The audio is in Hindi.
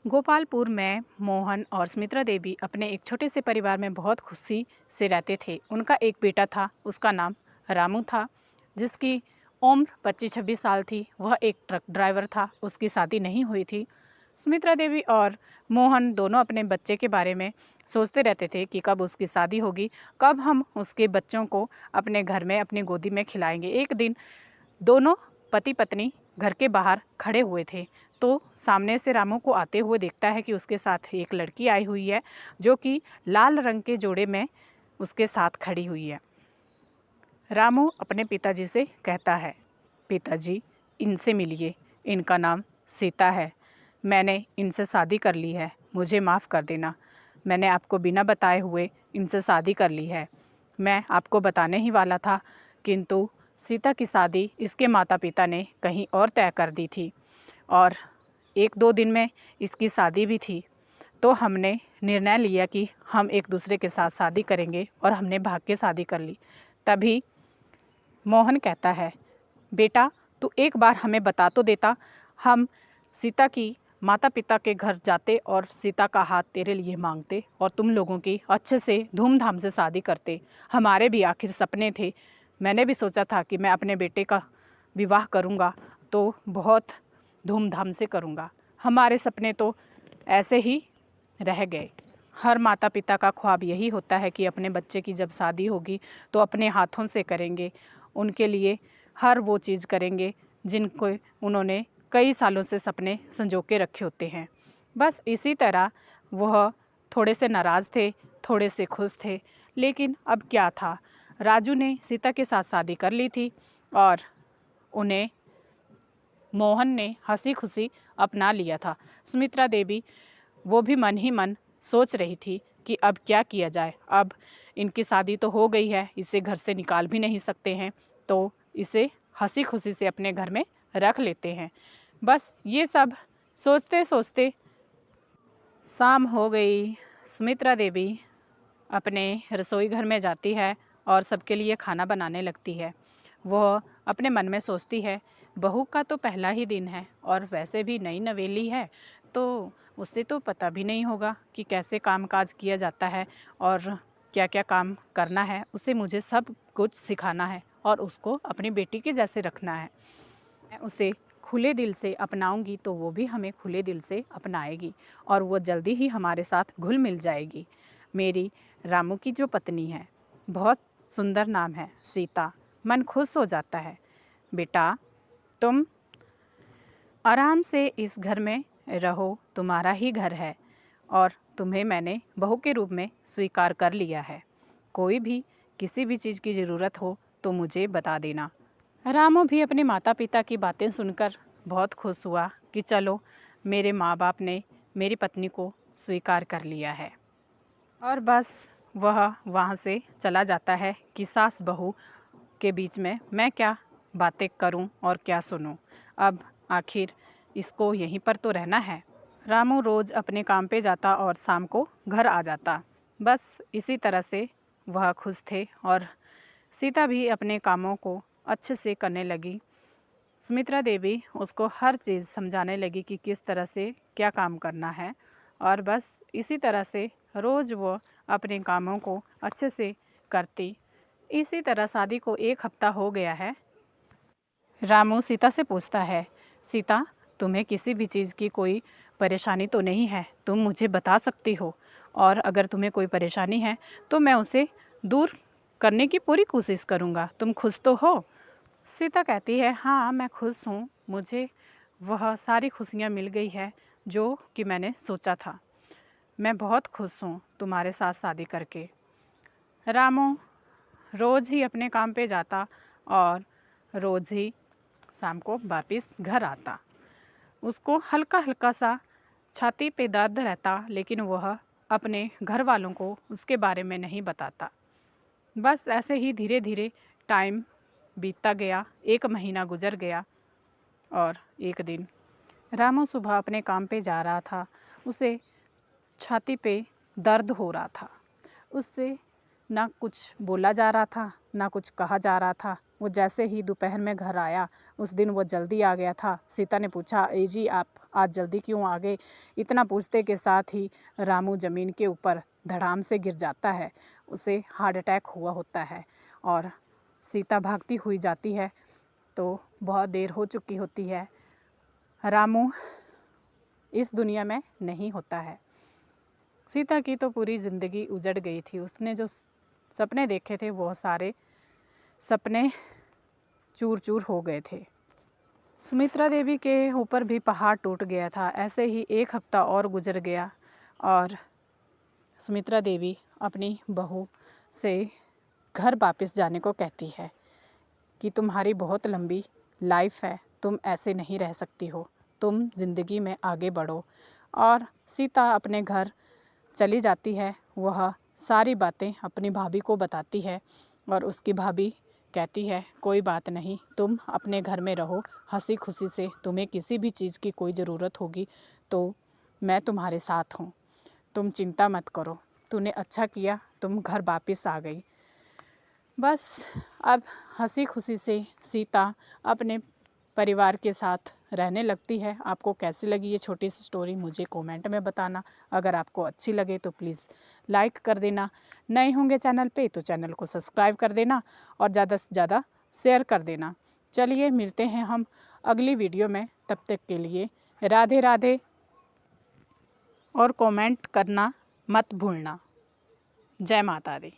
गोपालपुर में मोहन और सुमित्रा देवी अपने एक छोटे से परिवार में बहुत खुशी से रहते थे। उनका एक बेटा था, उसका नाम रामू था, जिसकी उम्र 25-26 साल थी। वह एक ट्रक ड्राइवर था, उसकी शादी नहीं हुई थी। सुमित्रा देवी और मोहन दोनों अपने बच्चे के बारे में सोचते रहते थे कि कब उसकी शादी होगी, कब हम उसके बच्चों को अपने घर में अपनी गोदी में खिलाएंगे। एक दिन दोनों पति पत्नी घर के बाहर खड़े हुए थे तो सामने से रामू को आते हुए देखता है कि उसके साथ एक लड़की आई हुई है, जो कि लाल रंग के जोड़े में उसके साथ खड़ी हुई है। रामू अपने पिताजी से कहता है, पिताजी, इनसे मिलिए, इनका नाम सीता है। मैंने इनसे शादी कर ली है, मुझे माफ़ कर देना। मैंने आपको बिना बताए हुए इनसे शादी कर ली है। मैं आपको बताने ही वाला था, किंतु सीता की शादी इसके माता पिता ने कहीं और तय कर दी थी और 1-2 दिन में इसकी शादी भी थी। तो हमने निर्णय लिया कि हम एक दूसरे के साथ शादी करेंगे और हमने भाग के शादी कर ली। तभी मोहन कहता है, बेटा तू एक बार हमें बता तो देता, हम सीता की माता पिता के घर जाते और सीता का हाथ तेरे लिए मांगते और तुम लोगों की अच्छे से धूमधाम से शादी करते। हमारे भी आखिर सपने थे। मैंने भी सोचा था कि मैं अपने बेटे का विवाह करूँगा तो बहुत धूमधाम से करूँगा। हमारे सपने तो ऐसे ही रह गए। हर माता पिता का ख्वाब यही होता है कि अपने बच्चे की जब शादी होगी तो अपने हाथों से करेंगे, उनके लिए हर वो चीज़ करेंगे जिनको उन्होंने कई सालों से सपने संजो के रखे होते हैं। बस इसी तरह वह थोड़े से नाराज़ थे, थोड़े से खुश थे, लेकिन अब क्या था, राजू ने सीता के साथ शादी कर ली थी और उन्हें मोहन ने हंसी खुशी अपना लिया था। सुमित्रा देवी वो भी मन ही मन सोच रही थी कि अब क्या किया जाए। अब इनकी शादी तो हो गई है, इसे घर से निकाल भी नहीं सकते हैं, तो इसे हंसी खुशी से अपने घर में रख लेते हैं। बस ये सब सोचते सोचते शाम हो गई। सुमित्रा देवी अपने रसोई घर में जाती है और सबके लिए खाना बनाने लगती है। वह अपने मन में सोचती है, बहू का तो पहला ही दिन है और वैसे भी नई नवेली है, तो उसे तो पता भी नहीं होगा कि कैसे कामकाज किया जाता है और क्या क्या काम करना है। उसे मुझे सब कुछ सिखाना है और उसको अपनी बेटी के जैसे रखना है। मैं उसे खुले दिल से अपनाऊंगी तो वो भी हमें खुले दिल से अपनाएगी और वो जल्दी ही हमारे साथ घुल मिल जाएगी। मेरी रामू की जो पत्नी है, बहुत सुंदर नाम है सीता। मन खुश हो जाता है। बेटा तुम आराम से इस घर में रहो, तुम्हारा ही घर है और तुम्हें मैंने बहू के रूप में स्वीकार कर लिया है। कोई भी किसी भी चीज़ की ज़रूरत हो तो मुझे बता देना। रामू भी अपने माता पिता की बातें सुनकर बहुत खुश हुआ कि चलो, मेरे माँ बाप ने मेरी पत्नी को स्वीकार कर लिया है। और बस वह वहाँ से चला जाता है कि सास बहू के बीच में मैं क्या बातें करूं और क्या सुनूं। अब आखिर इसको यहीं पर तो रहना है। रामू रोज़ अपने काम पे जाता और शाम को घर आ जाता। बस इसी तरह से वह खुश थे और सीता भी अपने कामों को अच्छे से करने लगी। सुमित्रा देवी उसको हर चीज़ समझाने लगी कि किस तरह से क्या काम करना है और बस इसी तरह से रोज़ वो अपने कामों को अच्छे से करती। इसी तरह शादी को 1 हफ्ता हो गया है। रामू सीता से पूछता है, सीता तुम्हें किसी भी चीज़ की कोई परेशानी तो नहीं है? तुम मुझे बता सकती हो और अगर तुम्हें कोई परेशानी है तो मैं उसे दूर करने की पूरी कोशिश करूँगा। तुम खुश तो हो? सीता कहती है, हाँ मैं खुश हूँ, मुझे वह सारी खुशियाँ मिल गई है जो कि मैंने सोचा था। मैं बहुत खुश हूँ तुम्हारे साथ शादी करके। रामू रोज़ ही अपने काम पे जाता और रोज़ ही शाम को वापस घर आता। उसको हल्का हल्का सा छाती पे दर्द रहता, लेकिन वह अपने घर वालों को उसके बारे में नहीं बताता। बस ऐसे ही धीरे धीरे टाइम बीतता गया। 1 महीना गुजर गया और एक दिन रामू सुबह अपने काम पे जा रहा था। उसे छाती पे दर्द हो रहा था। उससे ना कुछ बोला जा रहा था, ना कुछ कहा जा रहा था। वो जैसे ही दोपहर में घर आया, उस दिन वो जल्दी आ गया था। सीता ने पूछा, ए जी आप आज जल्दी क्यों आ गए? इतना पूछते के साथ ही रामू ज़मीन के ऊपर धड़ाम से गिर जाता है। उसे हार्ट अटैक हुआ होता है और सीता भागती हुई जाती है तो बहुत देर हो चुकी होती है। रामू इस दुनिया में नहीं होता है। सीता की तो पूरी ज़िंदगी उजड़ गई थी। उसने जो सपने देखे थे वो सारे सपने चूर चूर हो गए थे। सुमित्रा देवी के ऊपर भी पहाड़ टूट गया था। ऐसे ही एक हफ्ता और गुजर गया और सुमित्रा देवी अपनी बहू से घर वापस जाने को कहती है कि तुम्हारी बहुत लंबी लाइफ है, तुम ऐसे नहीं रह सकती हो, तुम ज़िंदगी में आगे बढ़ो। और सीता अपने घर चली जाती है। वह सारी बातें अपनी भाभी को बताती है और उसकी भाभी कहती है, कोई बात नहीं, तुम अपने घर में रहो हंसी खुशी से, तुम्हें किसी भी चीज़ की कोई ज़रूरत होगी तो मैं तुम्हारे साथ हूँ, तुम चिंता मत करो। तूने अच्छा किया, तुम घर वापस आ गई। बस अब हंसी खुशी से सीता अपने परिवार के साथ रहने लगती है। आपको कैसी लगी ये छोटी सी स्टोरी मुझे कमेंट में बताना। अगर आपको अच्छी लगे तो प्लीज़ लाइक कर देना। नए होंगे चैनल पे तो चैनल को सब्सक्राइब कर देना और ज़्यादा से ज़्यादा शेयर कर देना। चलिए मिलते हैं हम अगली वीडियो में, तब तक के लिए राधे राधे और कमेंट करना मत भूलना। जय माता दी।